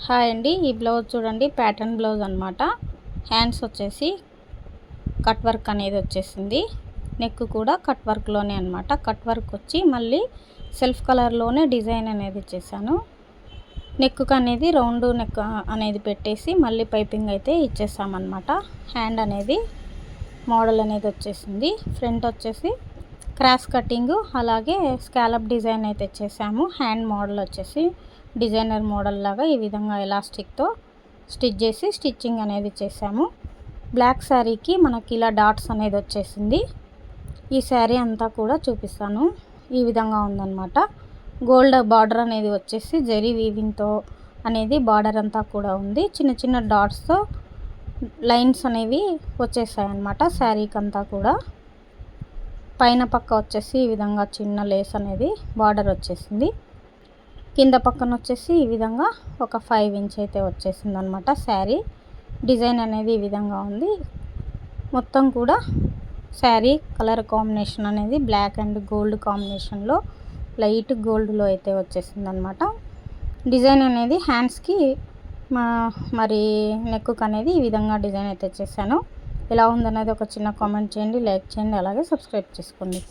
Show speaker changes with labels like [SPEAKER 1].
[SPEAKER 1] Hi అండి, ఈ blouse చూడండి, ప్యాటర్న్ బ్లౌజ్ అనమాట. హ్యాండ్స్ వచ్చేసి కట్ వర్క్ అనేది వచ్చేసింది. నెక్ కూడా కట్ వర్క్లోనే అనమాట. కట్ వర్క్ వచ్చి మళ్ళీ సెల్ఫ్ కలర్లోనే డిజైన్ అనేది ఇచ్చేసాను. నెక్కు అనేది రౌండ్ నెక్ అనేది పెట్టేసి మళ్ళీ పైపింగ్ అయితే ఇచ్చేసామన్నమాట. హ్యాండ్ అనేది మోడల్ అనేది వచ్చేసింది. ఫ్రంట్ వచ్చేసి క్రాస్ కటింగ్, అలాగే స్కాలప్ డిజైన్ అయితే ఇచ్చేసాము. హ్యాండ్ మోడల్ వచ్చేసి డిజైనర్ మోడల్ లాగా ఈ విధంగా ఎలాస్టిక్తో స్టిచ్ చేసి స్టిచ్చింగ్ అనేది చేసాము. బ్లాక్ శారీకి మనకి ఇలా డాట్స్ అనేది వచ్చేసింది. ఈ శారీ అంతా కూడా చూపిస్తాను. ఈ విధంగా ఉందన్నమాట. గోల్డ్ బార్డర్ అనేది వచ్చేసి జరీ వీవింగ్తో అనేది బార్డర్ అంతా కూడా ఉంది. చిన్న చిన్న డాట్స్తో లైన్స్ అనేవి వచ్చేసాయి అన్నమాట శారీకి అంతా కూడా. పైన పక్క వచ్చేసి ఈ విధంగా చిన్న లేస్ అనేది బార్డర్ వచ్చేసింది. కింద పక్కన వచ్చేసి ఈ విధంగా ఒక 5 ఇంచ్ అయితే వచ్చేసింది అనమాట. శారీ డిజైన్ అనేది ఈ విధంగా ఉంది. మొత్తం కూడా శారీ కలర్ కాంబినేషన్ అనేది బ్లాక్ అండ్ గోల్డ్ కాంబినేషన్లో లైట్ గోల్డ్లో అయితే వచ్చేసింది అనమాట. డిజైన్ అనేది హ్యాండ్స్కి మరి నెక్కు అనేది ఈ విధంగా డిజైన్ అయితే చేశాను. ఎలా ఉందనేది ఒక చిన్న కామెంట్ చేయండి, లైక్ చేయండి, అలాగే సబ్స్క్రైబ్ చేసుకోండి.